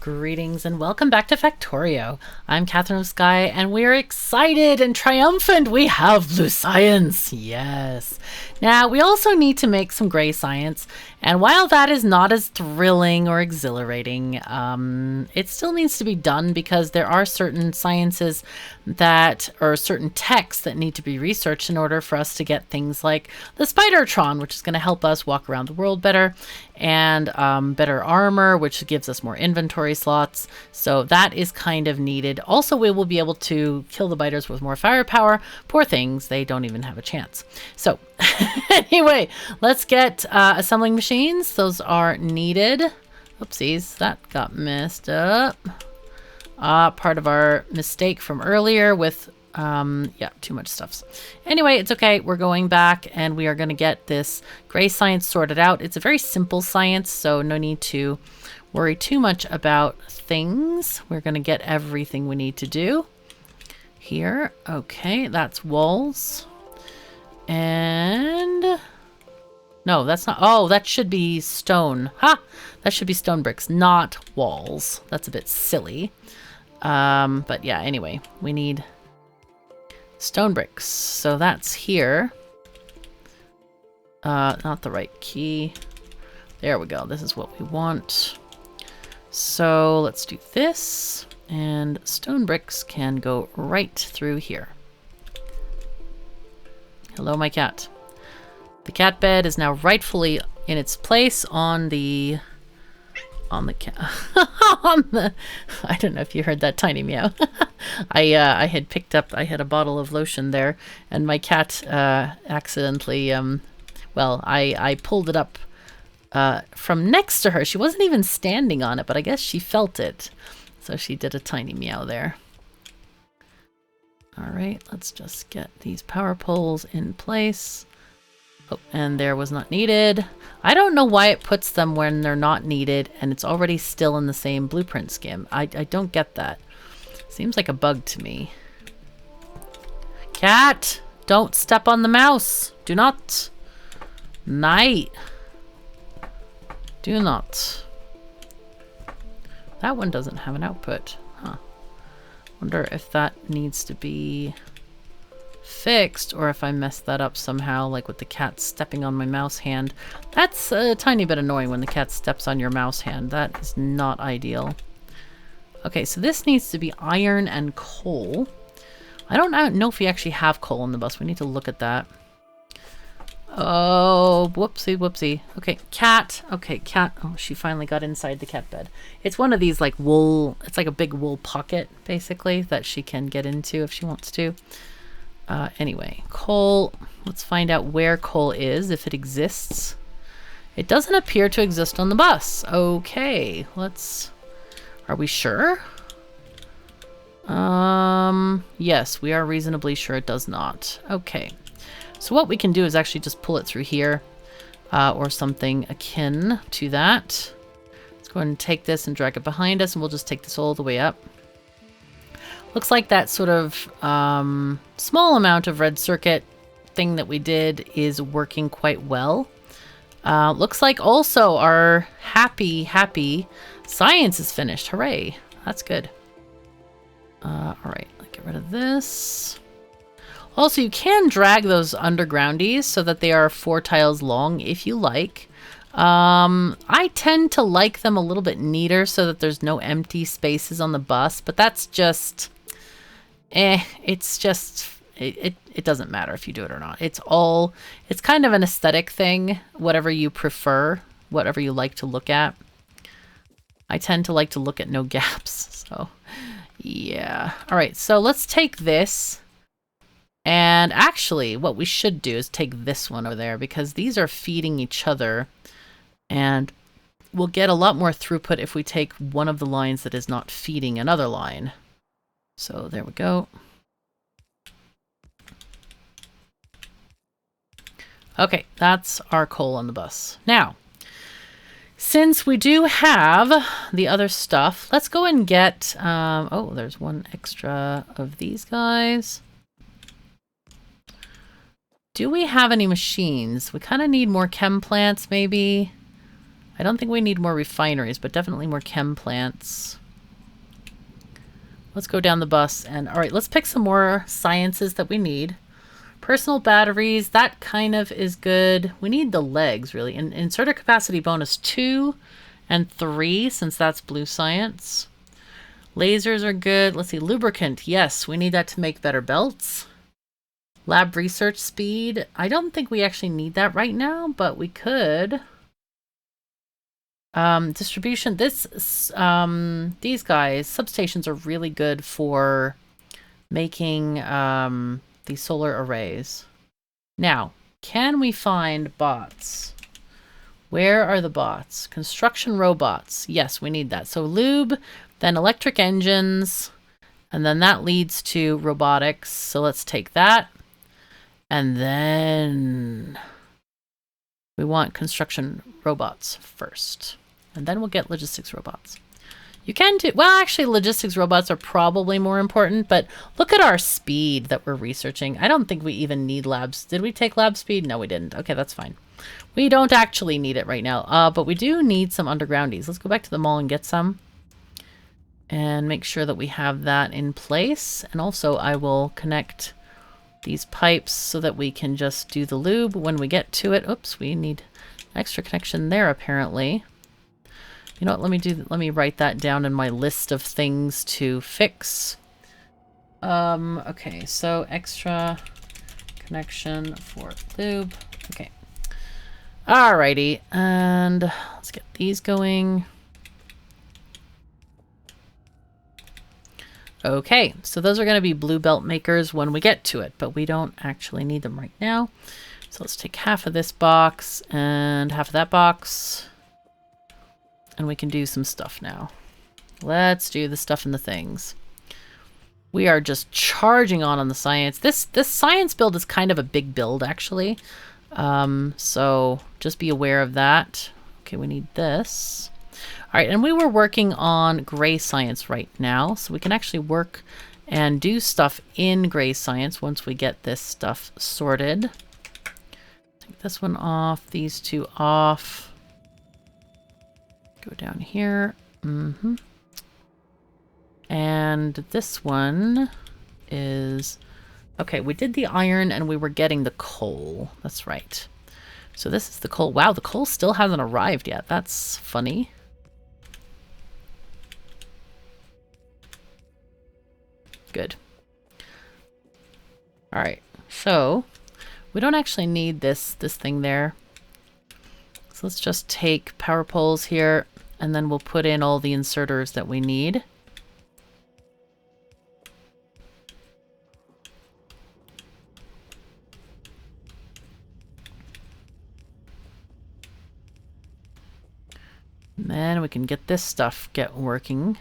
Greetings and welcome back to Factorio. I'm KatherineOfSky and we're excited and triumphant. We have blue science. Yes. Now we also need to make some gray science, and while that is not as thrilling or exhilarating, it still needs to be done because there are certain sciences or certain texts that need to be researched in order for us to get things like the Spidertron, which is going to help us walk around the world better, and better armor, which gives us more inventory slots. So that is kind of needed. Also, we will be able to kill the biters with more firepower. Poor things, they don't even have a chance. So anyway, let's get assembling machines. Those are needed. Oopsies, that got messed up. Part of our mistake from earlier with yeah, too much stuff. Anyway, it's okay. We're going back and we are going to get this gray science sorted out. It's a very simple science, so no need to worry too much about things. We're going to get everything we need to do here. Okay, that's walls. And no, that's not. Oh, that should be stone. Ha! That should be stone bricks, not walls. That's a bit silly. But yeah, anyway, we need stone bricks. So that's here. Not the right key. There we go. This is what we want. So let's do this. And stone bricks can go right through here. Hello, my cat. The cat bed is now rightfully in its place on the cat. I don't know if you heard that tiny meow. I had picked up, I had a bottle of lotion there, and my cat accidentally, well, I pulled it up from next to her. She wasn't even standing on it, but I guess she felt it. So she did a tiny meow there. All right, let's just get these power poles in place. Oh, and there was not needed. I don't know why it puts them when they're not needed and it's already still in the same blueprint skim. I don't get that. Seems like a bug to me. Cat, don't step on the mouse. Do not. Night. Do not. That one doesn't have an output. Huh. Wonder if that needs to be fixed or if I messed that up somehow, like with the cat stepping on my mouse hand. That's a tiny bit annoying when the cat steps on your mouse hand. That is not ideal. Okay, so this needs to be iron and coal. I don't know if we actually have coal on the bus. We need to look at that. Oh, whoopsie, whoopsie. Okay, cat. Okay, cat. Oh, she finally got inside the cat bed. It's one of these like wool, it's like a big wool pocket, basically, that she can get into if she wants to. Anyway, coal. Let's find out where coal is, if it exists. It doesn't appear to exist on the bus. Okay, let's... Are we sure? Yes, we are reasonably sure it does not. Okay. So what we can do is actually just pull it through here, or something akin to that. Let's go ahead and take this and drag it behind us, and we'll just take this all the way up. Looks like that sort of small amount of red circuit thing that we did is working quite well. Looks like also our happy science is finished. Hooray. That's good. All right, let's get rid of this. Also, you can drag those undergroundies so that they are 4 tiles long if you like. I tend to like them a little bit neater so that there's no empty spaces on the bus, but that's just... it's just... It doesn't matter if you do it or not. It's kind of an aesthetic thing, whatever you prefer, whatever you like to look at. I tend to like to look at no gaps, so yeah. All right, so let's take this. And actually, what we should do is take this one over there because these are feeding each other. And we'll get a lot more throughput if we take one of the lines that is not feeding another line. So there we go. Okay, that's our coal on the bus. Now, since we do have the other stuff, let's go and get... oh, there's one extra of these guys. Do we have any machines? We kind of need more chem plants, maybe. I don't think we need more refineries, but definitely more chem plants. Let's go down the bus and, all right, let's pick some more sciences that we need. Personal batteries, that kind of is good. We need the legs, really. And inserter capacity bonus 2 and 3, since that's blue science. Lasers are good. Let's see, lubricant. Yes, we need that to make better belts. Lab research speed. I don't think we actually need that right now, but we could. Distribution. These guys, substations are really good for making these solar arrays. Now, can we find bots? Where are the bots? Construction robots. Yes, we need that. So lube, then electric engines, and then that leads to robotics. So let's take that. And then we want construction robots first. And then we'll get logistics robots. You can do, well, actually logistics robots are probably more important, but look at our speed that we're researching. I don't think we even need labs. Did we take lab speed? No, we didn't. Okay, that's fine. We don't actually need it right now, but we do need some undergroundies. Let's go back to the mall and get some. And make sure that we have that in place. And also I will connect these pipes so that we can just do the lube when we get to it. Oops, we need extra connection there apparently. You know what, let me write that down in my list of things to fix. Okay, so extra connection for lube. Okay. Alrighty, and let's get these going. Okay, so those are going to be blue belt makers when we get to it, but we don't actually need them right now. So let's take half of this box and half of that box. And we can do some stuff now. Let's do the stuff and the things. We are just charging on the science. This science build is kind of a big build, actually. So just be aware of that. Okay, we need this. All right, and we were working on gray science right now, so we can actually work and do stuff in gray science once we get this stuff sorted. Take this one off, these two off. Go down here. And this one is... Okay, we did the iron and we were getting the coal. That's right. So this is the coal. Wow, the coal still hasn't arrived yet. That's funny. Good. All right, so we don't actually need this thing there. So let's just take power poles here and then we'll put in all the inserters that we need. And then we can get this stuff working.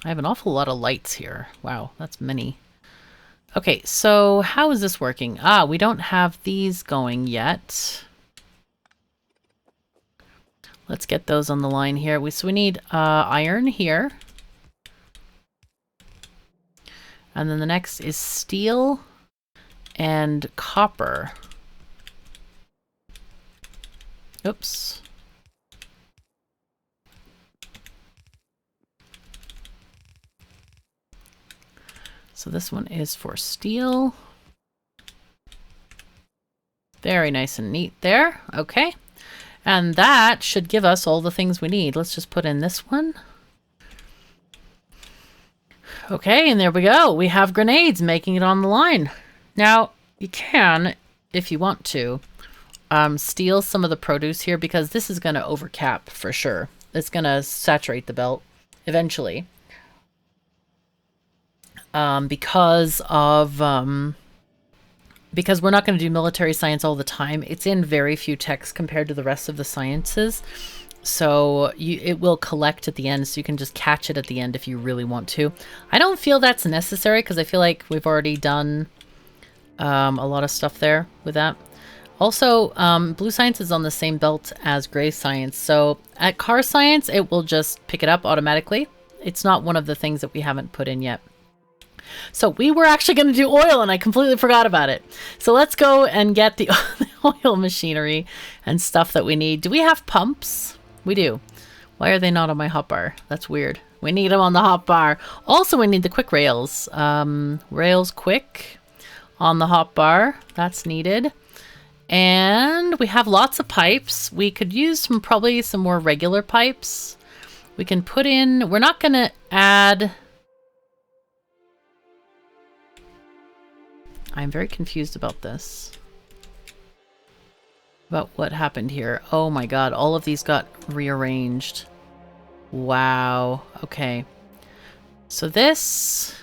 I have an awful lot of lights here. Wow, that's many. Okay, so how is this working? Ah, we don't have these going yet. Let's get those on the line here. So we need iron here. And then the next is steel and copper. Oops. So this one is for steel. Very nice and neat there. Okay. And that should give us all the things we need. Let's just put in this one. Okay, and there we go. We have grenades making it on the line. Now, you can, if you want to, steal some of the produce here because this is going to overcap for sure. It's going to saturate the belt eventually. Because we're not going to do military science all the time. It's in very few techs compared to the rest of the sciences. So it will collect at the end, so you can just catch it at the end if you really want to. I don't feel that's necessary because I feel like we've already done a lot of stuff there with that. Also, blue science is on the same belt as gray science. So at car science, it will just pick it up automatically. It's not one of the things that we haven't put in yet. So we were actually going to do oil and I completely forgot about it. So let's go and get the oil machinery and stuff that we need. Do we have pumps? We do. Why are they not on my hotbar? That's weird. We need them on the hotbar. Also, we need the quick rails. Rails quick on the hotbar. That's needed. And we have lots of pipes. We could use probably some more regular pipes. We can put in... We're not going to add... I'm very confused about this. About what happened here. Oh my god, all of these got rearranged. Wow. Okay. So this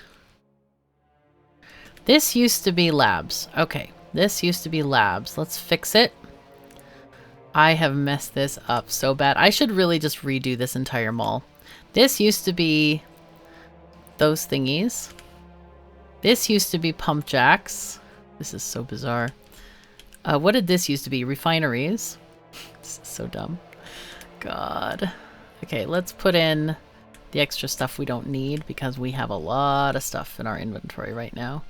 used to be labs. Okay. This used to be labs. Let's fix it. I have messed this up so bad. I should really just redo this entire mall. This used to be those thingies. This used to be pump jacks. This is so bizarre. What did this used to be? Refineries. This is so dumb. God. Okay, let's put in the extra stuff we don't need because we have a lot of stuff in our inventory right now.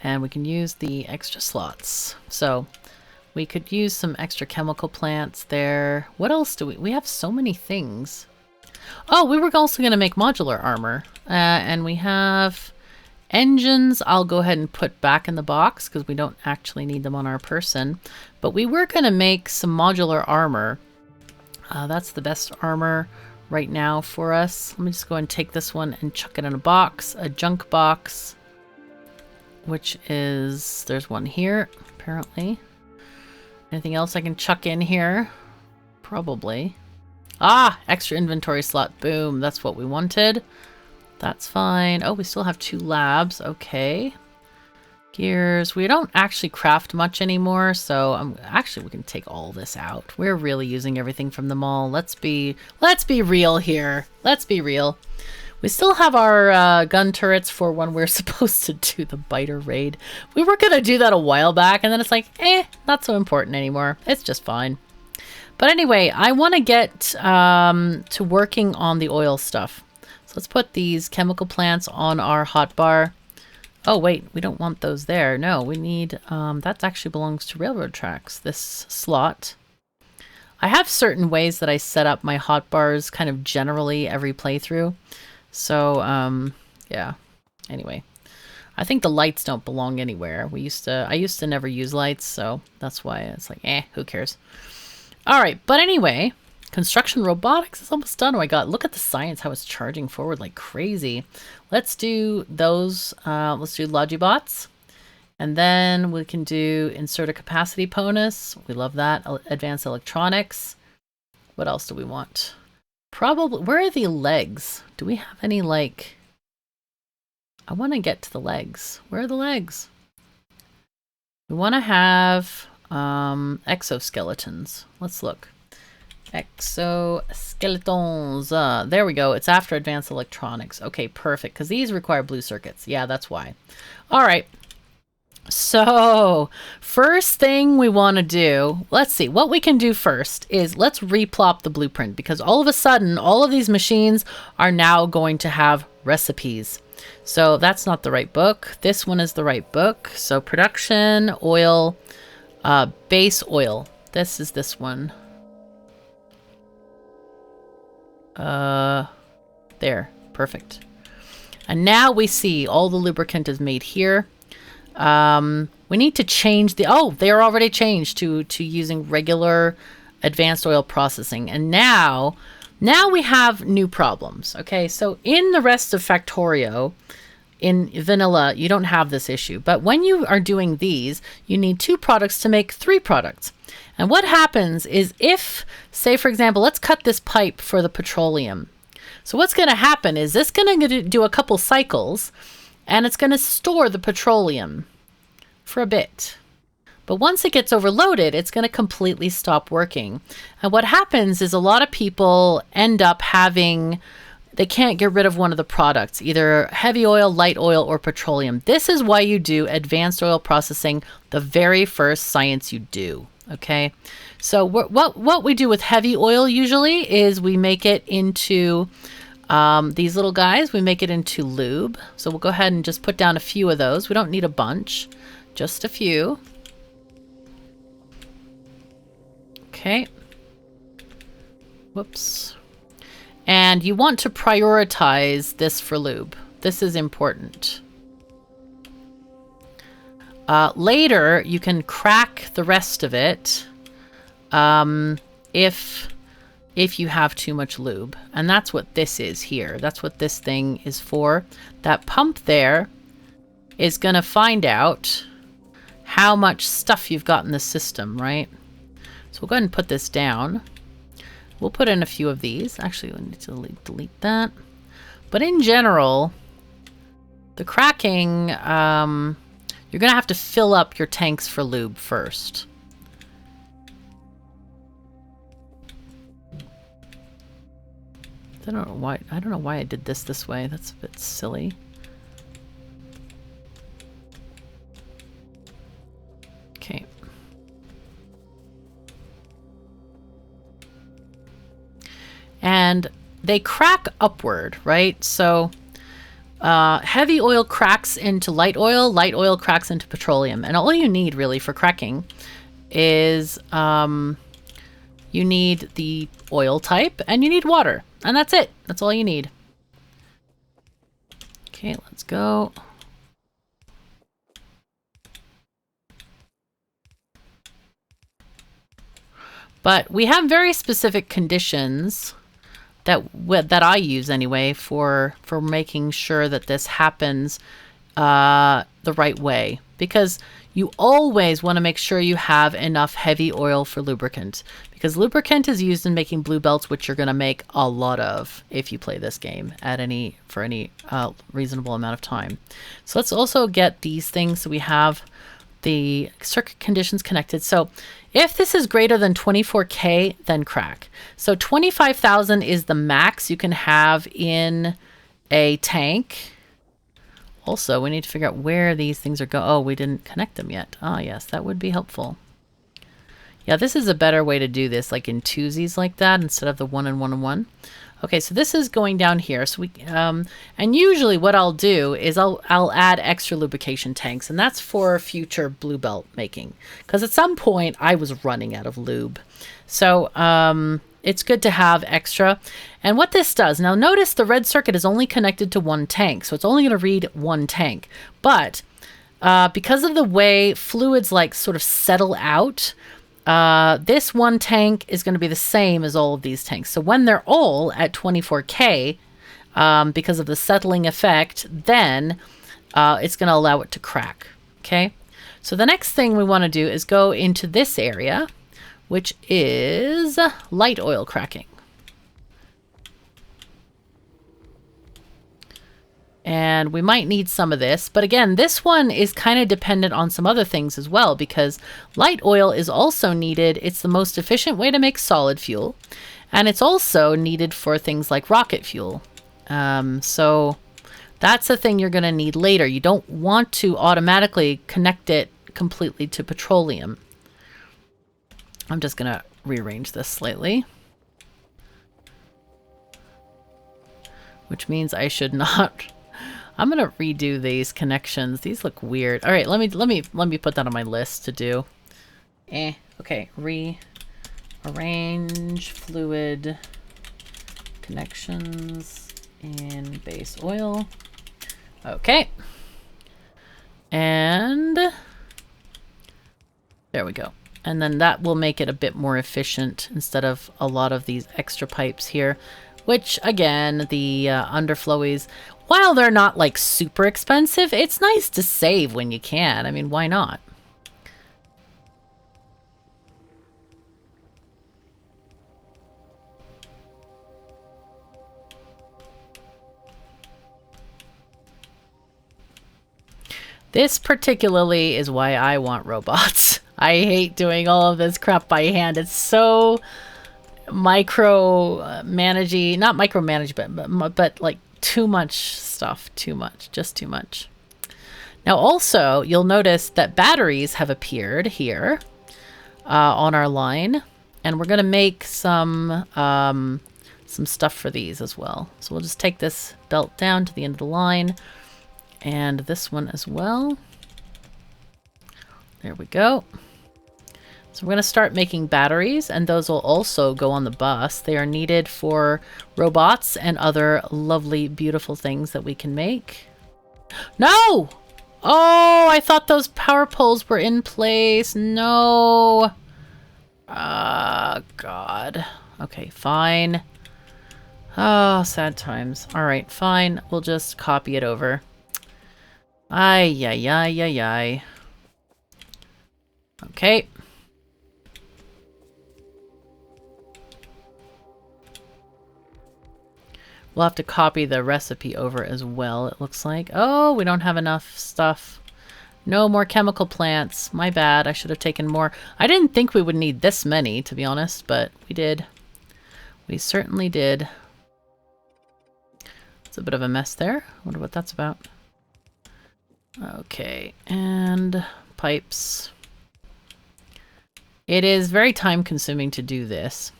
And we can use the extra slots. So we could use some extra chemical plants there. What else do we... We have so many things. Oh, we were also going to make modular armor. And we have... Engines, I'll go ahead and put back in the box because we don't actually need them on our person. But we were going to make some modular armor. That's the best armor right now for us. Let me just go and take this one and chuck it in a box. A junk box. Which is... There's one here, apparently. Anything else I can chuck in here? Probably. Ah! Extra inventory slot. Boom. That's what we wanted. That's fine. Oh, we still have 2 labs. Okay. Gears. We don't actually craft much anymore, so actually we can take all this out. We're really using everything from the mall. Let's be real here. Let's be real. We still have our gun turrets for when we're supposed to do the biter raid. We were gonna do that a while back, and then it's like, not so important anymore. It's just fine. But anyway, I want to get to working on the oil stuff. Let's put these chemical plants on our hotbar. Oh, wait, we don't want those there. No, we need, that actually belongs to railroad tracks, this slot. I have certain ways that I set up my hotbars kind of generally every playthrough. So, yeah. Anyway, I think the lights don't belong anywhere. I used to never use lights, so that's why it's like, who cares? All right, but anyway... Construction robotics is almost done. Oh my god, look at the science, how it's charging forward like crazy. Let's do those, let's do Logibots. And then we can do insert a capacity bonus. We love that. Advanced electronics. What else do we want? Probably, where are the legs? Do we have any like... I want to get to the legs. Where are the legs? We want to have exoskeletons. Let's look. Exoskeletons. There we go. It's after advanced electronics. Okay, perfect. Because these require blue circuits. Yeah, that's why. All right. So, first thing we want to do, let's see. What we can do first is let's replop the blueprint. Because all of a sudden, all of these machines are now going to have recipes. So, that's not the right book. This one is the right book. So, production, oil, base oil. This is this one. There, perfect. And now we see all the lubricant is made here. We need to change they are already changed to using regular advanced oil processing. And now we have new problems. Okay, so in the rest of Factorio, in vanilla, you don't have this issue. But when you are doing these, you need 2 products to make 3 products. And what happens is if, say for example, let's cut this pipe for the petroleum. So what's going to happen is this going to do a couple cycles and it's going to store the petroleum for a bit. But once it gets overloaded, it's going to completely stop working. And what happens is a lot of people end up having... They can't get rid of one of the products, either heavy oil, light oil, or petroleum. This is why you do advanced oil processing, the very first science you do. Okay, so what we do with heavy oil usually is we make it into These little guys, we make it into lube. So we'll go ahead and just put down a few of those. We don't need a bunch, just a few. Okay. Whoops. And you want to prioritize this for lube. This is important. Later, you can crack the rest of it if you have too much lube. And that's what this is here. That's what this thing is for. That pump there is going to find out how much stuff you've got in the system, right? So we'll go ahead and put this down. We'll put in a few of these. Actually, we need to delete that. But in general, the cracking, you're going to have to fill up your tanks for lube first. I don't know why I did this way. That's a bit silly. Okay. And they crack upward, right? So heavy oil cracks into light oil cracks into petroleum. And all you need really for cracking is you need the oil type and you need water. And that's it. That's all you need. Okay, let's go. But we have very specific conditions that I use anyway for making sure that this happens the right way, because you always want to make sure you have enough heavy oil for lubricant, because lubricant is used in making blue belts, which you're going to make a lot of if you play this game for any reasonable amount of time. So let's also get these things so we have the circuit conditions connected. So if this is greater than 24K, then crack. So 25,000 is the max you can have in a tank. Also, we need to figure out where these things are going. Oh, we didn't connect them yet. Ah, yes, that would be helpful. Yeah, this is a better way to do this, like in twosies like that, instead of the 1 and 1 and 1. Okay, so this is going down here. So we and usually what I'll do is I'll add extra lubrication tanks, and that's for future blue belt making. Because at some point I was running out of lube, so it's good to have extra. And what this does, now notice the red circuit is only connected to one tank, so it's only going to read one tank. But because of the way fluids like sort of settle out, this one tank is going to be the same as all of these tanks. So when they're all at 24K, because of the settling effect, then it's going to allow it to crack. Okay. So the next thing we want to do is go into this area, which is light oil cracking. And we might need some of this. But again, this one is kind of dependent on some other things as well, because light oil is also needed. It's the most efficient way to make solid fuel. And it's also needed for things like rocket fuel. So that's the thing you're going to need later. You don't want to automatically connect it completely to petroleum. I'm just going to rearrange this slightly. Which means I should not... I'm gonna redo these connections. These look weird. All right, let me put that on my list to do. Okay. Rearrange fluid connections in base oil. Okay. And there we go. And then that will make it a bit more efficient instead of a lot of these extra pipes here, which again, the underflowies, while they're not like super expensive, it's nice to save when you can. I mean, why not? This particularly is why I want robots. I hate doing all of this crap by hand. It's so micromanagey, not micromanagement, but like too much stuff, just too much. Now also, you'll notice that batteries have appeared here on our line, and we're going to make some some stuff for these as well. So we'll just take this belt down to the end of the line, and this one as well. There we go. So we're going to start making batteries, and those will also go on the bus. They are needed for robots and other lovely, beautiful things that we can make. No! Oh, I thought those power poles were in place. No. God. Okay, fine. Oh, sad times. All right, fine. We'll just copy it over. Ay, ay, ay, ay, ay. Okay. We'll have to copy the recipe over as well, it looks like. Oh, we don't have enough stuff. No more chemical plants. My bad. I should have taken more. I didn't think we would need this many, to be honest, but we did. We certainly did. It's a bit of a mess there. I wonder what that's about. Okay, and pipes. It is very time consuming to do this.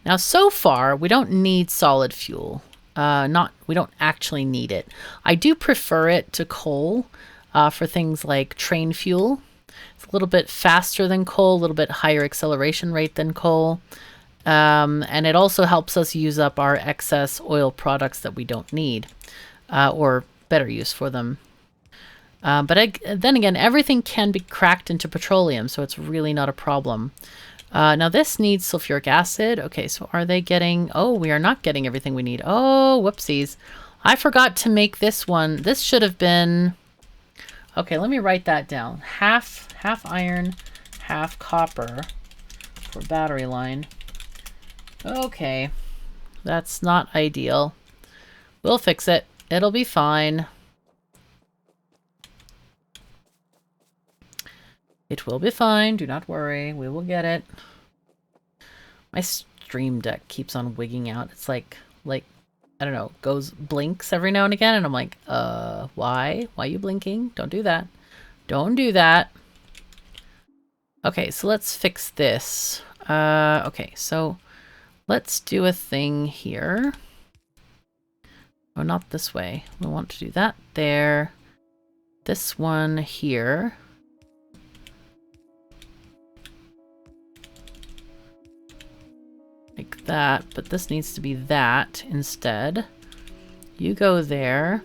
Now, so far, we don't need solid fuel. We don't actually need it. I do prefer it to coal for things like train fuel. It's a little bit faster than coal, a little bit higher acceleration rate than coal. And it also helps us use up our excess oil products that we don't need, or better use for them. Then again, everything can be cracked into petroleum, so it's really not a problem. Now this needs sulfuric acid. Okay, so are they getting... Oh, we are not getting everything we need. Oh, whoopsies. I forgot to make this one. This should have been... Okay, let me write that down. Half iron, half copper for battery line. Okay, that's not ideal. We'll fix it. It'll be fine. It will be fine. Do not worry. We will get it. My stream deck keeps on wigging out. It's like, I don't know, blinks every now and again. And I'm like, why? Why are you blinking? Don't do that. Don't do that. Okay, so let's fix this. Okay, so let's do a thing here. Oh, not this way. We want to do that there. This one here. Like that, but this needs to be that instead. You go there.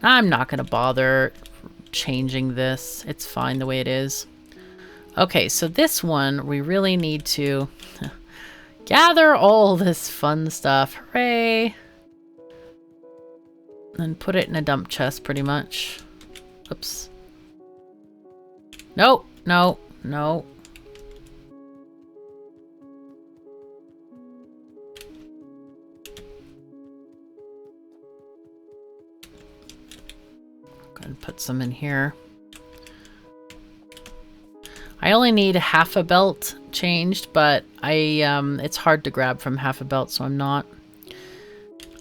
I'm not going to bother changing this. It's fine the way it is. Okay, so this one, we really need to gather all this fun stuff. Hooray! And put it in a dump chest, pretty much. Oops. No, no, no. And put some in here. I only need half a belt changed, but it's hard to grab from half a belt, so I'm not.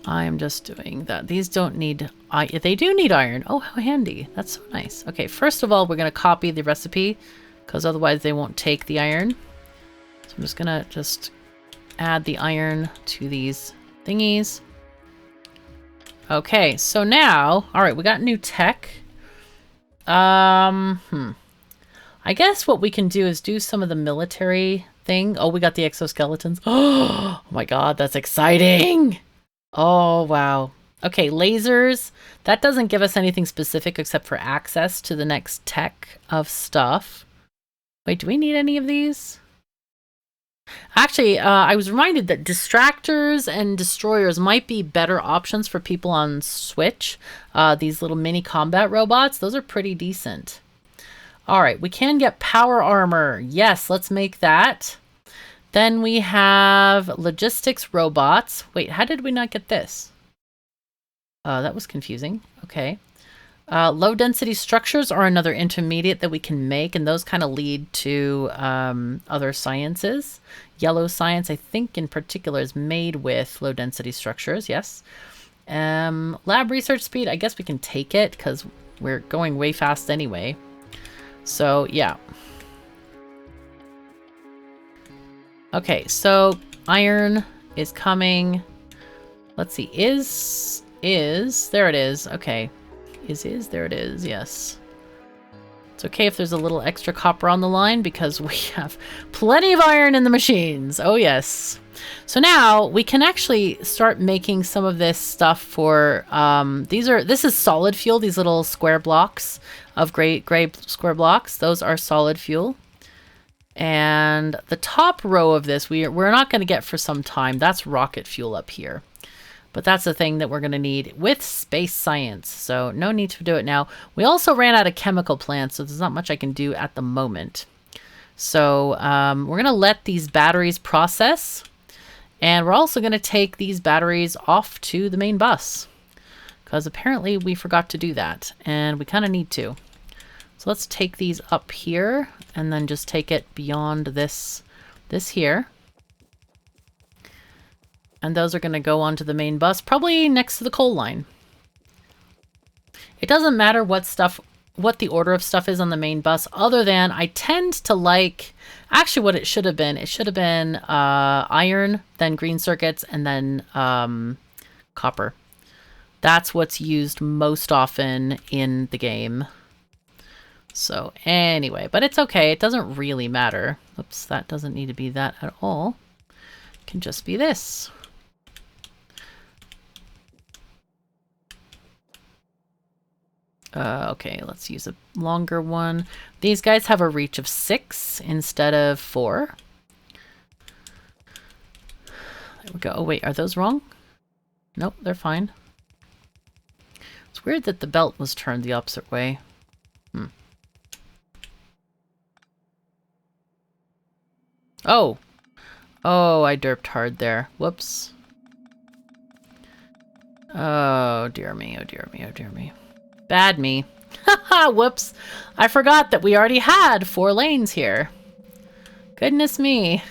I'm just doing that. These don't need... they do need iron. Oh, how handy. That's so nice. Okay, first of all, we're going to copy the recipe, because otherwise they won't take the iron. So I'm just going to add the iron to these thingies. Okay, so now, all right, we got new tech. I guess what we can do is do some of the military thing. Oh, we got the exoskeletons. Oh my god, that's exciting. Oh, wow. Okay, lasers. That doesn't give us anything specific except for access to the next tech of stuff. Wait, do we need any of these? Actually, I was reminded that distractors and destroyers might be better options for people on Switch. These little mini combat robots, those are pretty decent. All right, we can get power armor. Yes, let's make that. Then we have logistics robots. Wait, how did we not get this? That was confusing. Okay. Low density structures are another intermediate that we can make, and those kind of lead to other sciences. Yellow science, I think in particular, is made with low density structures. Yes. Lab research speed, I guess we can take it because we're going way fast anyway. So yeah. Okay, so iron is coming. Let's see, there it is. Okay. There it is, yes. It's okay if there's a little extra copper on the line because we have plenty of iron in the machines. Oh yes. So now we can actually start making some of this stuff for, this is solid fuel, these little square blocks of gray square blocks. Those are solid fuel. And the top row of this, we're not going to get for some time. That's rocket fuel up here. But that's the thing that we're going to need with space science. So no need to do it now. We also ran out of chemical plants, so there's not much I can do at the moment. So we're going to let these batteries process. And we're also going to take these batteries off to the main bus. Because apparently we forgot to do that. And we kind of need to. So let's take these up here. And then just take it beyond this here. And those are going to go onto the main bus, probably next to the coal line. It doesn't matter what the order of stuff is on the main bus, other than I tend to like, actually what it should have been. It should have been iron, then green circuits, and then copper. That's what's used most often in the game. So anyway, but it's okay. It doesn't really matter. Oops, that doesn't need to be that at all. It can just be this. Okay, let's use a longer one. These guys have a reach of 6 instead of 4. There we go. Oh, wait, are those wrong? Nope, they're fine. It's weird that the belt was turned the opposite way. Oh! Oh, I derped hard there. Whoops. Oh, dear me, oh dear me, oh dear me. Bad me. Haha, whoops. I forgot that we already had 4 lanes here. Goodness me.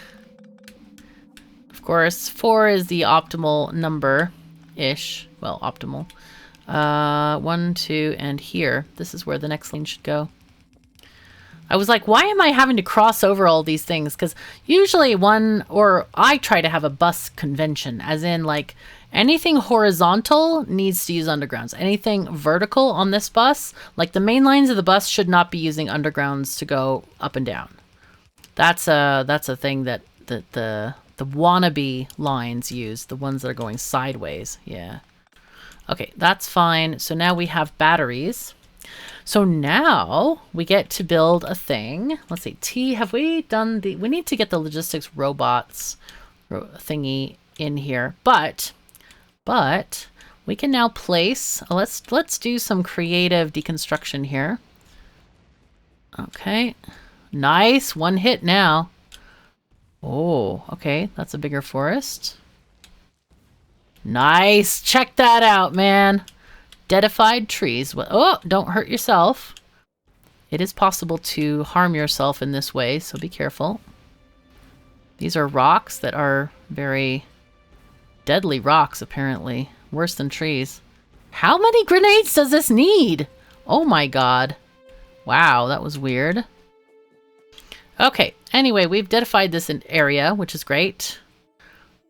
Of course, 4 is the optimal number-ish. Well, optimal. 1, 2, and here. This is where the next lane should go. I was like, why am I having to cross over all these things? Because usually I try to have a bus convention, as in like anything horizontal needs to use undergrounds. Anything vertical on this bus, like the main lines of the bus should not be using undergrounds to go up and down. That's a thing that the wannabe lines use, the ones that are going sideways. Yeah. Okay, that's fine. So now we have batteries. So now we get to build a thing. Let's see, have we done we need to get the logistics robots thingy in here, but we can now place, let's do some creative deconstruction here. Okay, nice, 1 hit now. Oh, okay, that's a bigger forest. Nice, check that out, man. Deadified trees. Oh, don't hurt yourself. It is possible to harm yourself in this way, so be careful. These are rocks that are very deadly rocks, apparently. Worse than trees. How many grenades does this need? Oh my god. Wow, that was weird. Okay, anyway, we've deadified this area, which is great.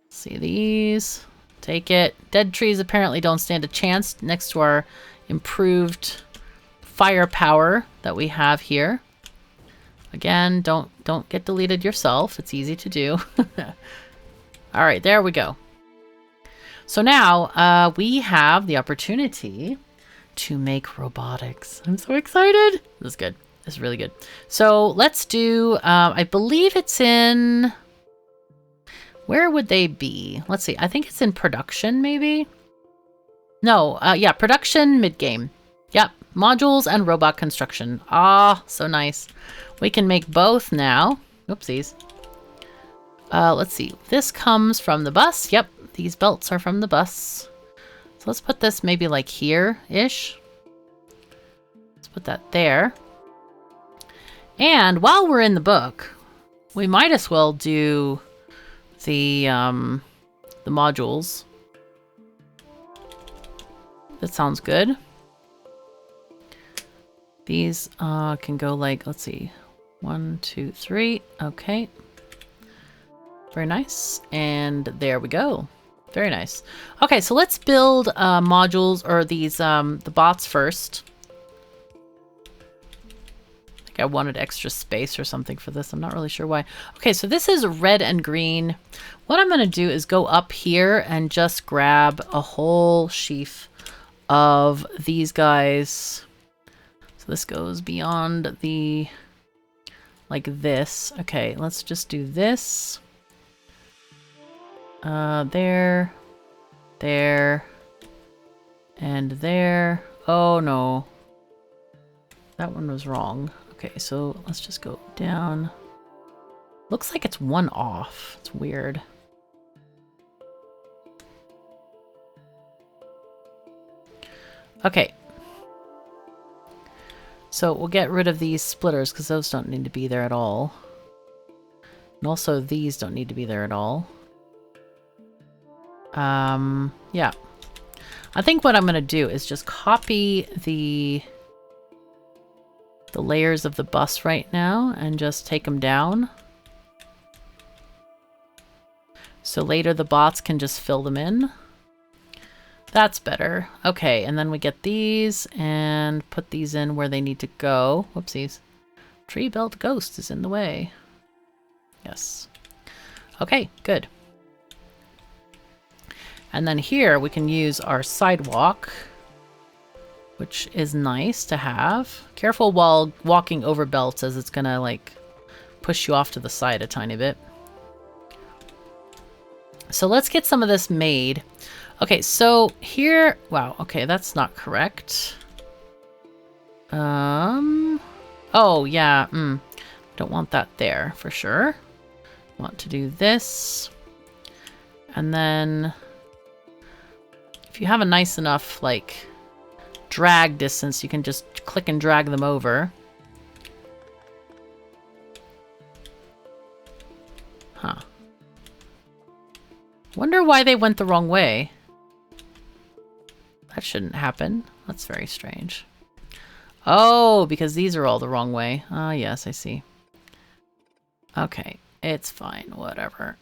Let's see these. Take it. Dead trees apparently don't stand a chance next to our improved firepower that we have here. Again, don't get deleted yourself. It's easy to do. All right, there we go. So now we have the opportunity to make robotics. I'm so excited. This is good. This is really good. So let's do, I believe it's in... Where would they be? Let's see. I think it's in production, maybe? No, yeah, production, mid-game. Yep, modules and robot construction. Ah, so nice. We can make both now. Oopsies. Let's see. This comes from the bus. Yep, these belts are from the bus. So let's put this maybe like here-ish. Let's put that there. And while we're in the book, we might as well do... the modules. That sounds good. These can go like, let's see, 1, 2, 3. Okay. Very nice. And there we go. Very nice. Okay, so let's build modules, or these, the bots first. I think I wanted extra space or something for this. I'm not really sure why. Okay, so this is red and green. What I'm going to do is go up here and just grab a whole sheaf of these guys. So this goes beyond the, like this. Okay, let's just do this. There, there, and there. Oh no, that one was wrong. Okay, so let's just go down. Looks like it's one off. It's weird. Okay. So we'll get rid of these splitters because those don't need to be there at all. And also these don't need to be there at all. Yeah. I think what I'm going to do is just copy the layers of the bus right now and just take them down. So later the bots can just fill them in. That's better. Okay, and then we get these and put these in where they need to go. Whoopsies. Tree belt ghost is in the way. Yes. Okay, good. And then here we can use our sidewalk, which is nice to have. Careful while walking over belts, as it's gonna like push you off to the side a tiny bit. So let's get some of this made. Okay, so here, wow, okay, that's not correct. Oh yeah, don't want that there for sure. Want to do this. And then if you have a nice enough, like, drag distance, you can just click and drag them over. Huh. Wonder why they went the wrong way. That shouldn't happen. That's very strange. Oh, because these are all the wrong way. Ah, yes, I see. Okay, it's fine, whatever.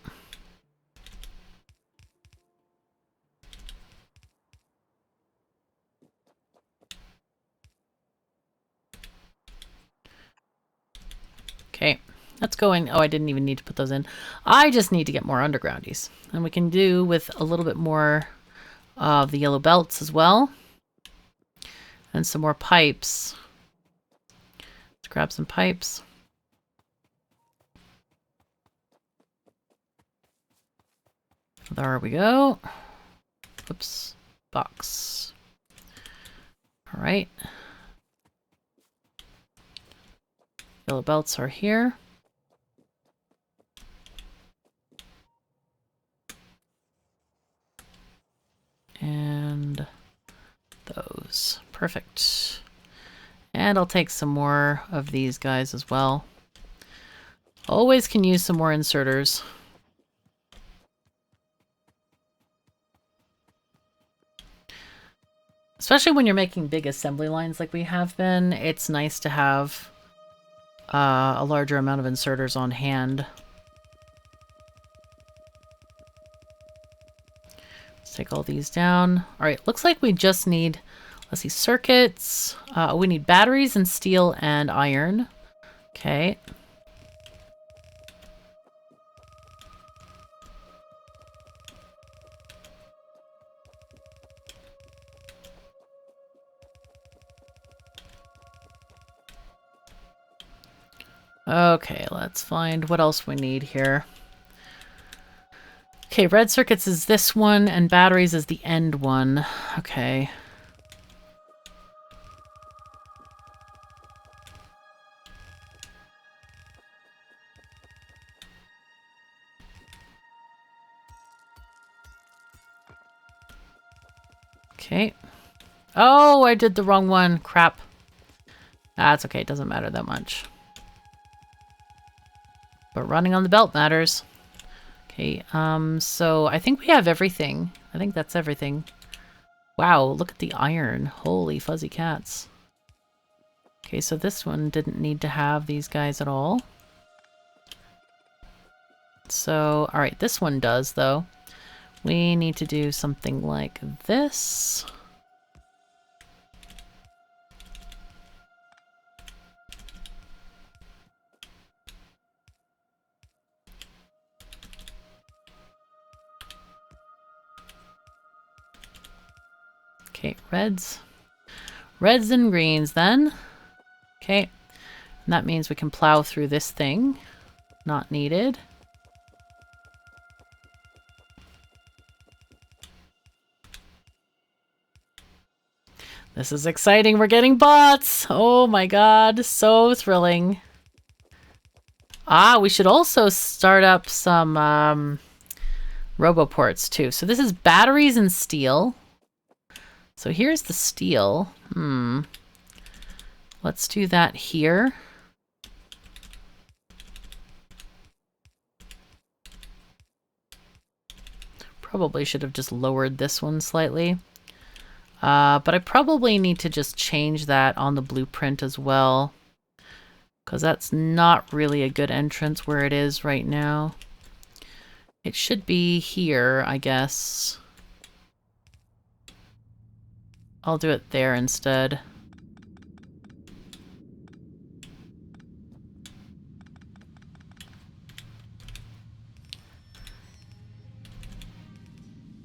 Okay, that's going. Oh, I didn't even need to put those in. I just need to get more undergroundies. And we can do with a little bit more of the yellow belts as well. And some more pipes. Let's grab some pipes. There we go. Whoops. Box. All right. Yellow belts are here. And those. Perfect. And I'll take some more of these guys as well. Always can use some more inserters. Especially when you're making big assembly lines like we have been, it's nice to have a larger amount of inserters on hand. Let's take all these down. All right, looks like we just need, let's see, circuits. We need batteries and steel and iron. Okay. Okay, let's find what else we need here. Okay, red circuits is this one, and batteries is the end one. Okay. Okay. Oh, I did the wrong one. Crap. That's okay, it doesn't matter that much. But running on the belt matters. Okay, so I think we have everything. I think that's everything. Wow, look at the iron. Holy fuzzy cats. Okay, so this one didn't need to have these guys at all. So, all right, this one does, though. We need to do something like this. Okay, reds. Reds and greens then. Okay, and that means we can plow through this thing. Not needed. This is exciting. We're getting bots. Oh my god, so thrilling. Ah, we should also start up some roboports too. So this is batteries and steel. So here's the steel. Let's do that here. Probably should have just lowered this one slightly. But I probably need to just change that on the blueprint as well, because that's not really a good entrance where it is right now. It should be here, I guess. I'll do it there instead.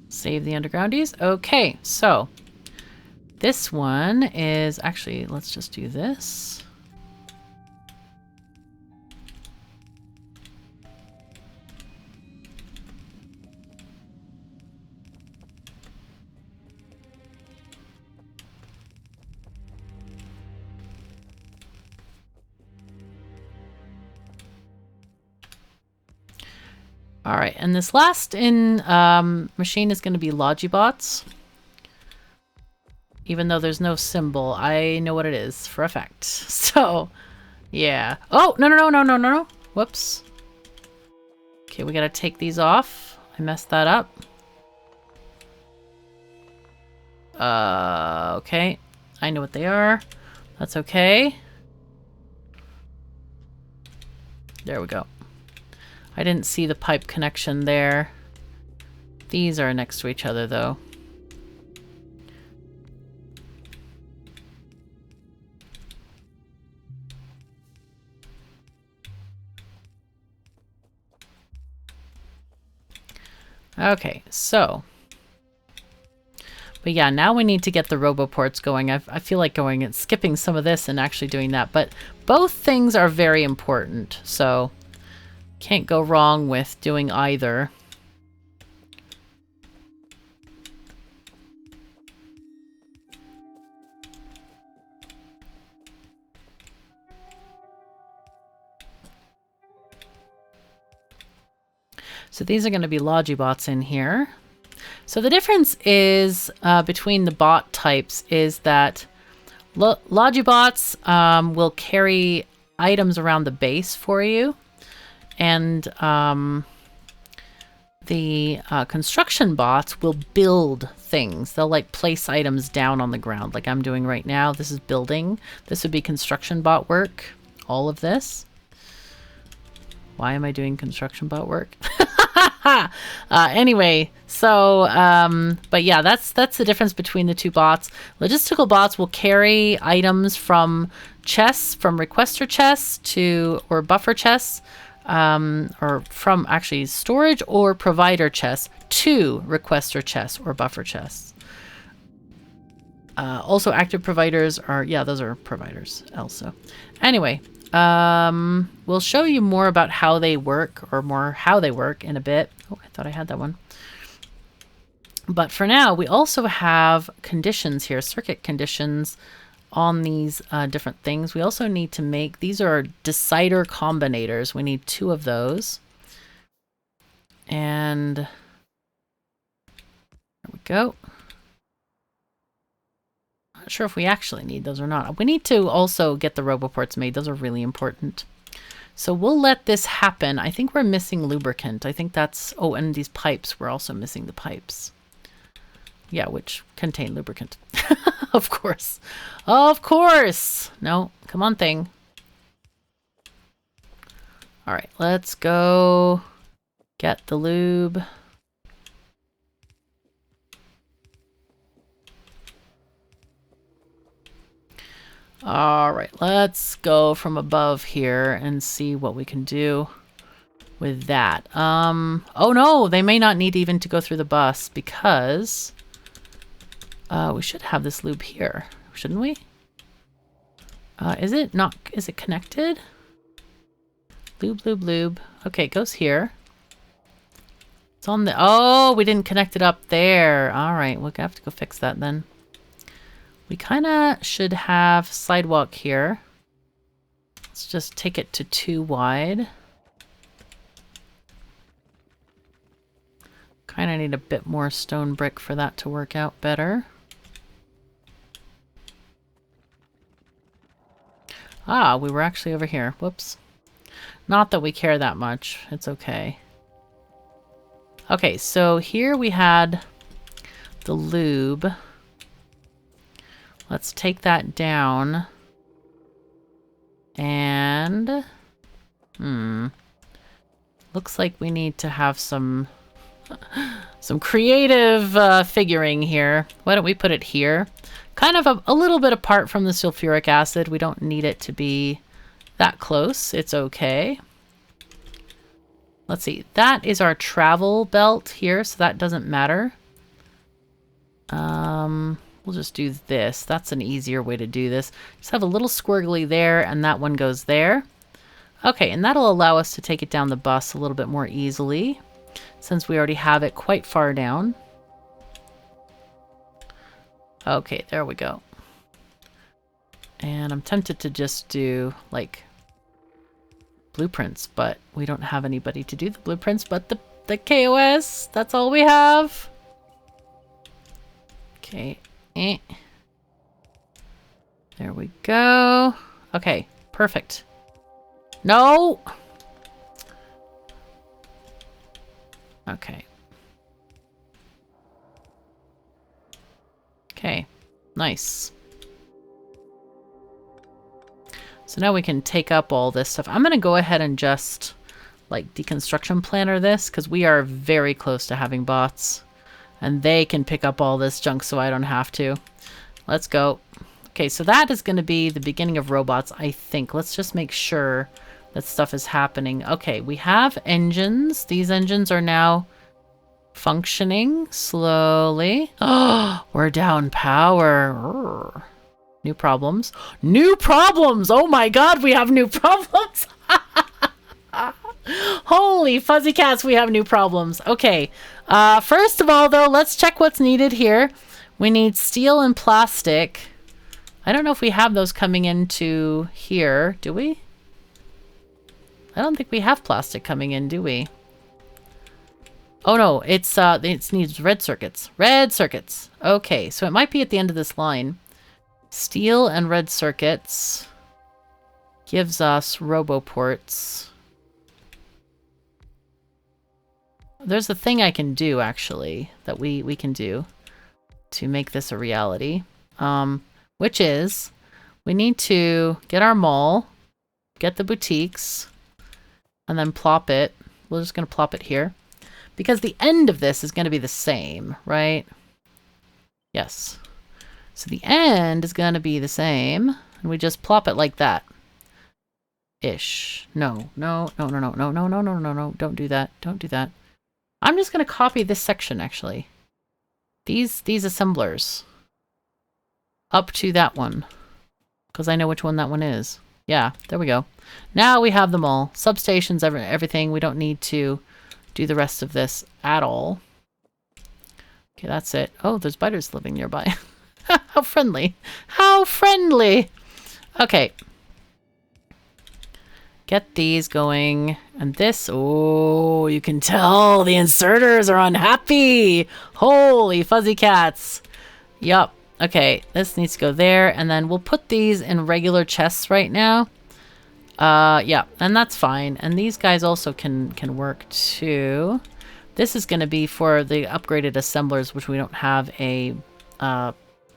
Save the undergroundies. Okay, so this one is actually, let's just do this. All right, and this last in machine is going to be Logibots. Even though there's no symbol, I know what it is for a fact. So, yeah. Oh, no. Whoops. Okay, we got to take these off. I messed that up. Okay. I know what they are. That's okay. There we go. I didn't see the pipe connection there. These are next to each other, though. Okay, so. But yeah, now we need to get the roboports going. I feel like going and skipping some of this and actually doing that. But both things are very important, so can't go wrong with doing either. So these are going to be Logibots in here. So the difference is between the bot types is that Logibots will carry items around the base for you. And the construction bots will build things. They'll like place items down on the ground like I'm doing right now. This is building. This would be construction bot work. All of this. Why am I doing construction bot work? Anyway, so, but yeah, that's the difference between the two bots. Logistical bots will carry items from chests, from requester chests or buffer chests, or from actually storage or provider chests to requester chests or buffer chests. Also active providers are, yeah, those are providers also. Anyway, we'll show you more about how they work, or more how they work in a bit. Oh, I thought I had that one. But for now, we also have conditions here, circuit conditions on these different things. We also need to make, these are decider combinators. We need 2 of those. And there we go. Not sure if we actually need those or not. We need to also get the roboports made. Those are really important. So we'll let this happen. I think we're missing lubricant. I think that's, oh, and these pipes, we're also missing the pipes. Yeah, which contain lubricant. Of course. Of course. No, come on thing. All right, let's go Get the lube. All right, let's go from above here and see what we can do with that. Oh no, they may not need even to go through the bus because we should have this lube here, shouldn't we? Is it connected? Lube, lube, lube. Okay, it goes here. It's on the, oh, we didn't connect it up there. All right, we'll have to go fix that then. We kind of should have sidewalk here. Let's just take it to 2 wide. Kind of need a bit more stone brick for that to work out better. Ah, we were actually over here. Whoops. Not that we care that much. It's okay. Okay, so here we had the lube. Let's take that down. And... looks like we need to have some creative figuring here. Why don't we put it here? Kind of a little bit apart from the sulfuric acid. We don't need it to be that close. It's okay. Let's see. That is our travel belt here, so that doesn't matter. We'll just do this. That's an easier way to do this. Just have a little squiggly there, and that one goes there. Okay, and that'll allow us to take it down the bus a little bit more easily, since we already have it quite far down. Okay, there we go. And I'm tempted to just do, like, blueprints, but we don't have anybody to do the blueprints but the KoS. That's all we have. Okay. There we go. Okay, perfect. No! Okay. Okay, nice. So now we can take up all this stuff. I'm going to go ahead and just, like, deconstruction planner this, because we are very close to having bots. And they can pick up all this junk so I don't have to. Let's go. Okay, so that is going to be the beginning of robots, I think. Let's just make sure that stuff is happening. Okay, we have engines. These engines are now functioning slowly. Oh, we're down power. Urgh. New problems. New problems! Oh my god, we have new problems! Holy fuzzy cats, we have new problems. Okay, first of all, though, let's check what's needed here. We need steel and plastic. I don't know if we have those coming into here, do we? I don't think we have plastic coming in, do we? Oh no, it needs red circuits. Red circuits. Okay, so it might be at the end of this line. Steel and red circuits gives us roboports. There's a thing I can do, actually, that we can do to make this a reality. Which is, we need to get our mall, get the boutiques, and then plop it. We're just going to plop it here. Because the end of this is going to be the same, right? Yes. So the end is going to be the same. And we just plop it like that. Ish. No. Don't do that. Don't do that. I'm just going to copy this section, actually. These assemblers. Up to that one. Because I know which one that one is. Yeah, there we go. Now we have them all. Substations, everything. We don't need to do the rest of this at all. Okay, that's it. Oh, there's biters living nearby. How friendly. How friendly. Okay. Get these going. And this, oh, you can tell the inserters are unhappy. Holy fuzzy cats. Yup. Okay, this needs to go there. And then we'll put these in regular chests right now. Yeah, and that's fine. And these guys also can work too. This is going to be for the upgraded assemblers, which we don't have a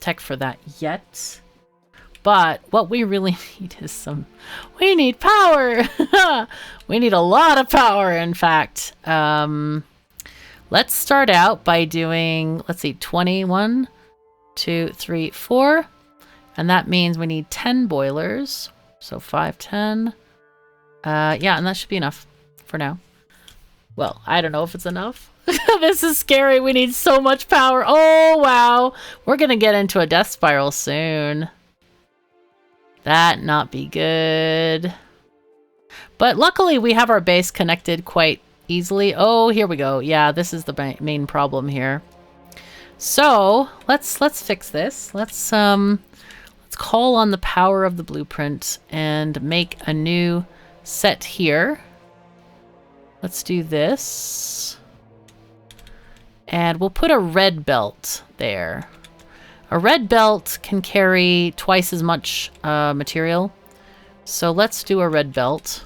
tech for that yet. But what we really need is we need power. We need a lot of power, in fact. Let's start out by doing, let's see, 21, 2, 3, 4. And that means we need 10 boilers. So 5, 10. Yeah, and that should be enough for now. Well, I don't know if it's enough. This is scary. We need so much power. Oh, wow. We're going to get into a death spiral soon. That not be good. But luckily, we have our base connected quite easily. Oh, here we go. Yeah, this is the main problem here. So, let's fix this. Let's call on the power of the blueprint and make a new set here. Let's do this. And we'll put a red belt there. A red belt can carry twice as much material. So let's do a red belt.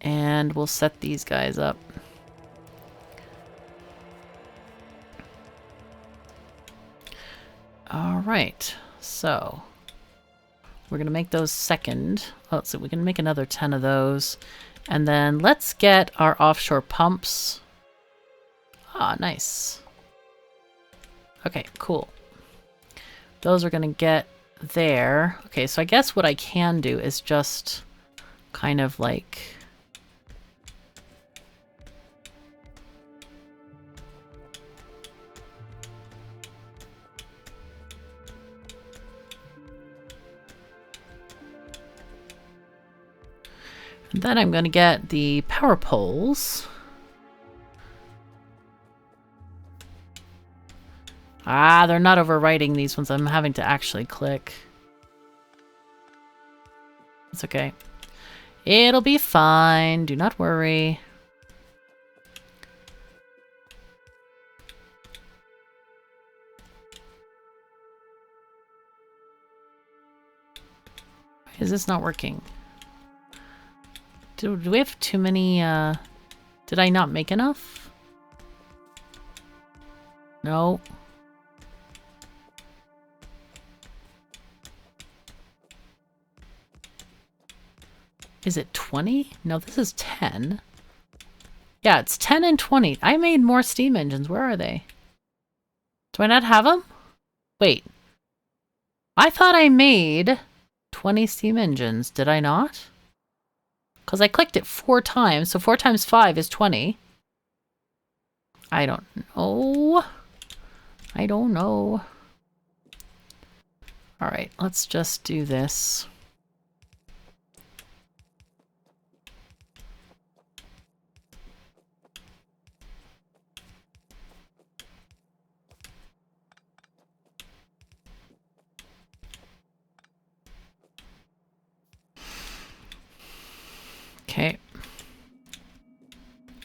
And we'll set these guys up. All right. So we're going to make those second. Oh, so we can make another 10 of those. And then let's get our offshore pumps. Ah, nice. Okay, cool. Those are going to get there. Okay, so I guess what I can do is just kind of like... And then I'm going to get the power poles. Ah, they're not overwriting these ones. I'm having to actually click. It's okay. It'll be fine. Do not worry. Why is this not working? Do we have too many, did I not make enough? No. Is it 20? No, this is 10. Yeah, it's 10 and 20. I made more steam engines. Where are they? Do I not have them? Wait. I thought I made 20 steam engines. Did I not? Because I clicked it 4 times, so 4 times 5 is 20. I don't know. I don't know. Alright, let's just do this. Okay.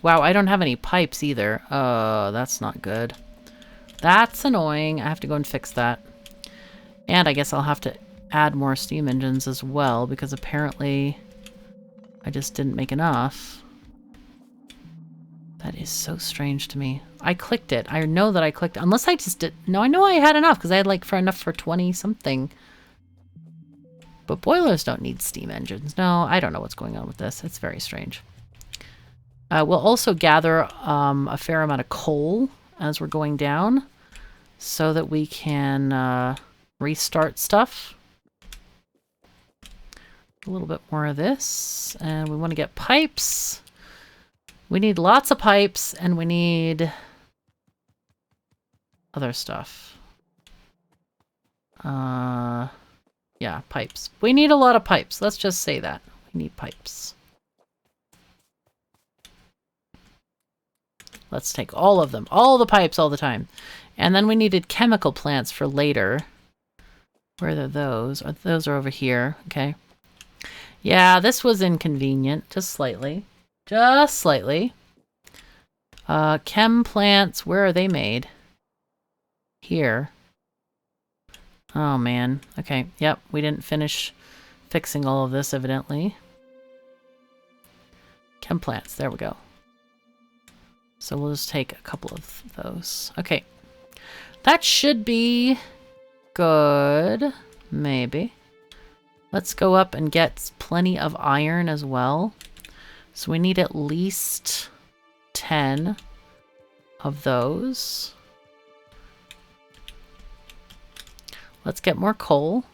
Wow, I don't have any pipes either. That's not good. That's annoying. I have to go and fix that. And I guess I'll have to add more steam engines as well, because apparently I just didn't make enough. That is so strange to me. I clicked it. I know that I clicked it. Unless I just did... No, I know I had enough, because I had like enough for 20-something. But boilers don't need steam engines. No, I don't know what's going on with this. It's very strange. We'll also gather a fair amount of coal as we're going down so that we can restart stuff. A little bit more of this. And we want to get pipes. We need lots of pipes, and we need other stuff. Yeah, pipes. We need a lot of pipes. Let's just say that. We need pipes. Let's take all of them. All the pipes all the time. And then we needed chemical plants for later. Where are those? Those are over here. Okay. Yeah, this was inconvenient. Just slightly. Just slightly. Chem plants. Where are they made? Here. Oh, man. Okay. Yep. We didn't finish fixing all of this, evidently. Chem plants. There we go. So we'll just take a couple of those. Okay. That should be good. Maybe. Let's go up and get plenty of iron as well. So we need at least 10 of those. Let's get more coal,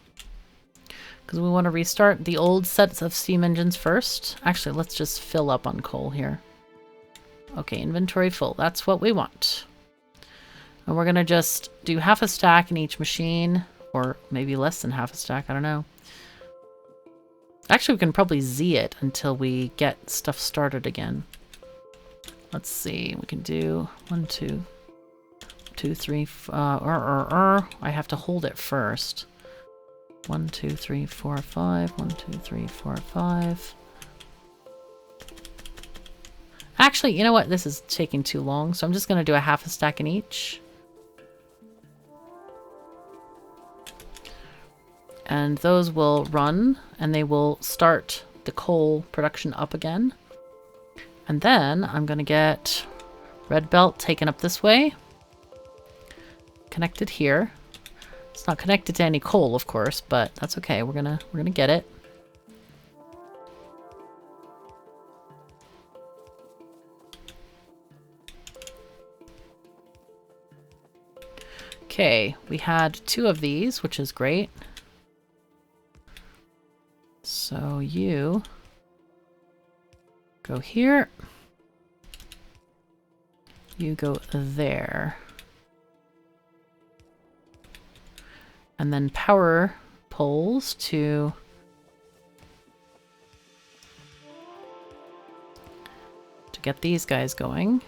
because we want to restart the old sets of steam engines first. Actually, let's just fill up on coal here. Okay, inventory full. That's what we want. And we're going to just do half a stack in each machine, or maybe less than half a stack, I don't know. Actually, we can probably Z it until we get stuff started again. Let's see, we can do 1, 2, 2, 3, I have to hold it first. 1, 2, 3, 4, 5. 1, 2, 3, 4, 5. Actually, you know what? This is taking too long, so I'm just going to do a half a stack in each. And those will run, and they will start the coal production up again. And then I'm going to get red belt taken up this way. Connected here. It's not connected to any coal, of course, but that's okay. We're gonna get it. Okay, we had 2 of these, which is great. So you go here. You go there. And then power poles to get these guys going.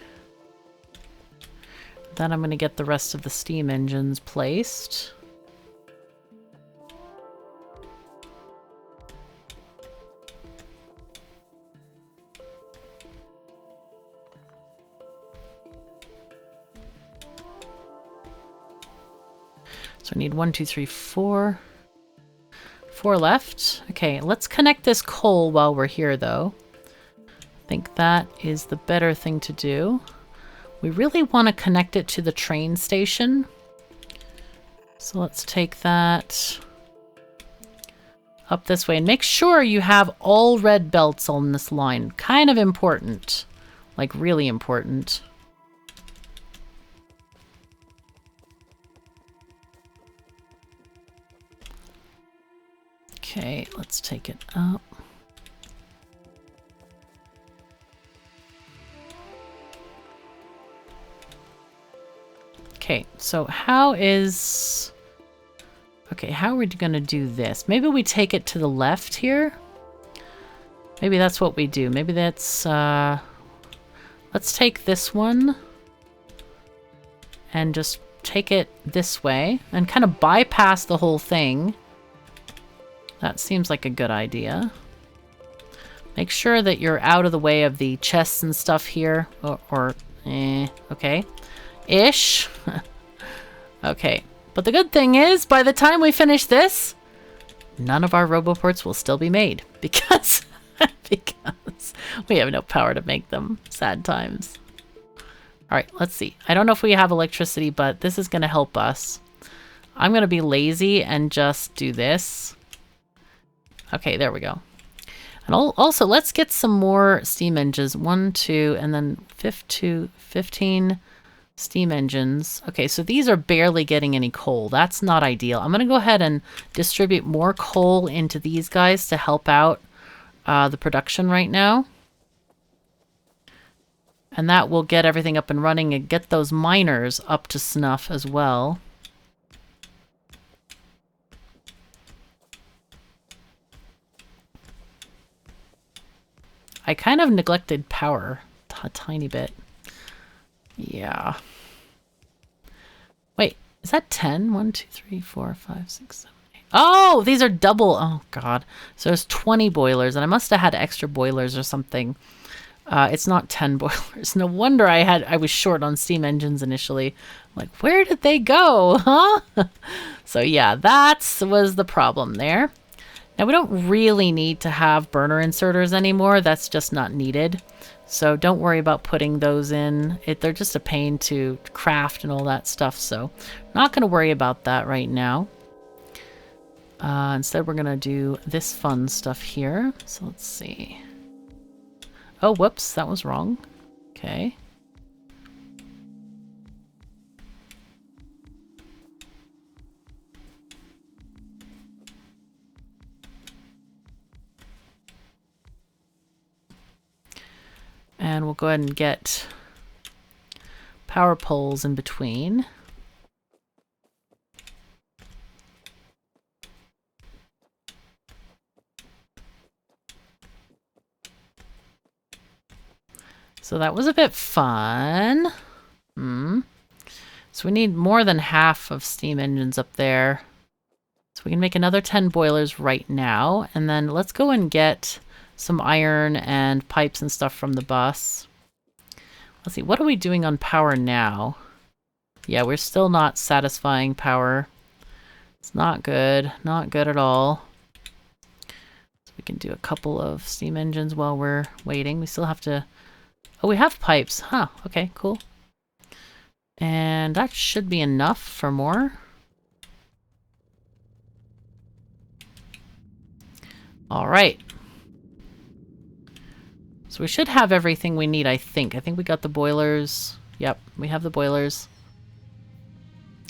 Then I'm going to get the rest of the steam engines placed. So I need 1, 2, 3, 4. 4 left. Okay, let's connect this coal while we're here, though. I think that is the better thing to do. We really want to connect it to the train station. So let's take that up this way. And make sure you have all red belts on this line. Kind of important. Like, really important. Okay, let's take it up. Okay, so how is... Okay, how are we going to do this? Maybe we take it to the left here? Maybe that's what we do. Maybe that's... Let's take this one and just take it this way and kind of bypass the whole thing. That seems like a good idea. Make sure that you're out of the way of the chests and stuff here. Okay. Ish. Okay. But the good thing is, by the time we finish this, none of our roboports will still be made. Because we have no power to make them. Sad times. Alright, let's see. I don't know if we have electricity, but this is going to help us. I'm going to be lazy and just do this. Okay, there we go. And also, let's get some more steam engines. 1, 2, and then 15 steam engines. Okay, so these are barely getting any coal. That's not ideal. I'm going to go ahead and distribute more coal into these guys to help out the production right now. And that will get everything up and running and get those miners up to snuff as well. I kind of neglected power a tiny bit. Yeah. Wait, is that 10? 1, 2, 3, 4, 5, 6, 7, 8. Oh, these are double. Oh, God. So there's 20 boilers, and I must have had extra boilers or something. It's not 10 boilers. No wonder I was short on steam engines initially. Like, where did they go, huh? So yeah, that was the problem there. Now, we don't really need to have burner inserters anymore. That's just not needed. So don't worry about putting those in. They're just a pain to craft and all that stuff. So not going to worry about that right now. Instead, we're going to do this fun stuff here. So let's see. Oh, whoops, that was wrong. Okay. And we'll go ahead and get power poles in between. So that was a bit fun. So we need more than half of steam engines up there. So we can make another 10 boilers right now. And then let's go and get some iron and pipes and stuff from the bus. Let's see, what are we doing on power now? Yeah, we're still not satisfying power. It's not good. Not good at all. So we can do a couple of steam engines while we're waiting. We still have to... Oh, we have pipes. Huh, okay, cool. And that should be enough for more. All right. So we should have everything we need, I think. I think we got the boilers. Yep, we have the boilers.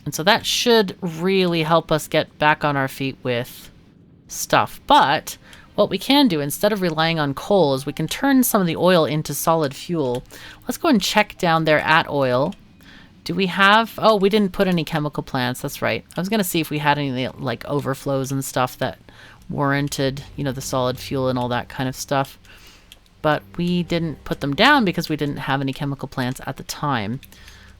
And so that should really help us get back on our feet with stuff. But what we can do, instead of relying on coal, is we can turn some of the oil into solid fuel. Let's go and check down there at oil. Do we have... Oh, we didn't put any chemical plants. That's right. I was going to see if we had any like overflows and stuff that warranted, you know, the solid fuel and all that kind of stuff. But we didn't put them down because we didn't have any chemical plants at the time.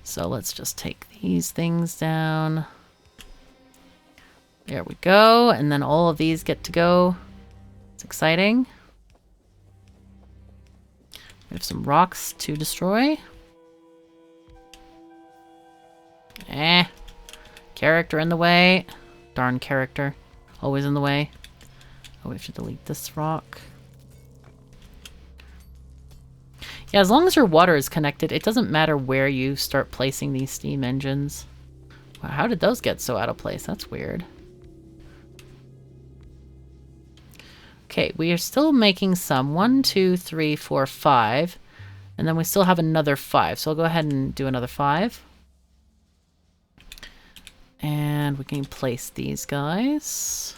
So let's just take these things down. There we go. And then all of these get to go. It's exciting. We have some rocks to destroy. Character in the way. Darn character. Always in the way. Oh, we have to delete this rock. Yeah, as long as your water is connected, it doesn't matter where you start placing these steam engines. Wow, how did those get so out of place? That's weird. Okay, we are still making some. 1, 2, 3, 4, 5. And then we still have another 5. So I'll go ahead and do another 5. And we can place these guys.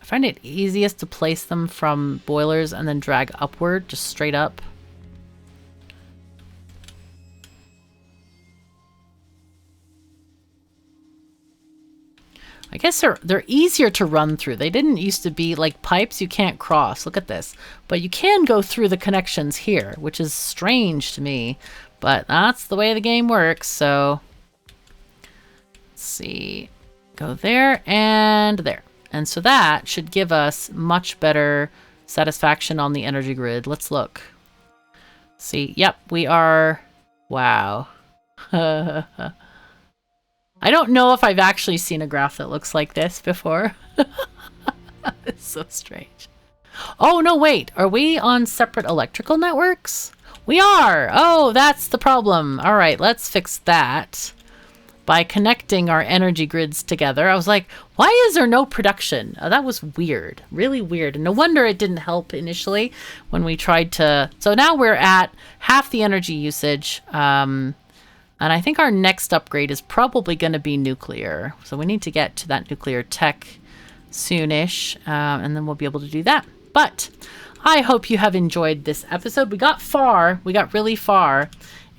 I find it easiest to place them from boilers and then drag upward, just straight up. I guess they're easier to run through. They didn't used to be like pipes you can't cross. Look at this. But you can go through the connections here, which is strange to me. But that's the way the game works, so... Let's see. Go there and there. And so that should give us much better satisfaction on the energy grid. Let's look. See, yep, we are... Wow. I don't know if I've actually seen a graph that looks like this before. It's so strange. Oh, no, wait. Are we on separate electrical networks? We are! Oh, that's the problem. All right, let's fix that. By connecting our energy grids together. I was like, why is there no production? Oh, that was weird. Really weird. And no wonder it didn't help initially when we tried to... So now we're at half the energy usage. And I think our next upgrade is probably going to be nuclear. So we need to get to that nuclear tech soonish. And then we'll be able to do that. But I hope you have enjoyed this episode. We got far. We got really far.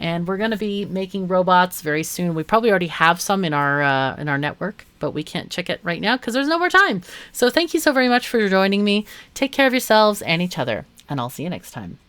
And we're going to be making robots very soon. We probably already have some in our network, but we can't check it right now because there's no more time. So thank you so very much for joining me. Take care of yourselves and each other, and I'll see you next time.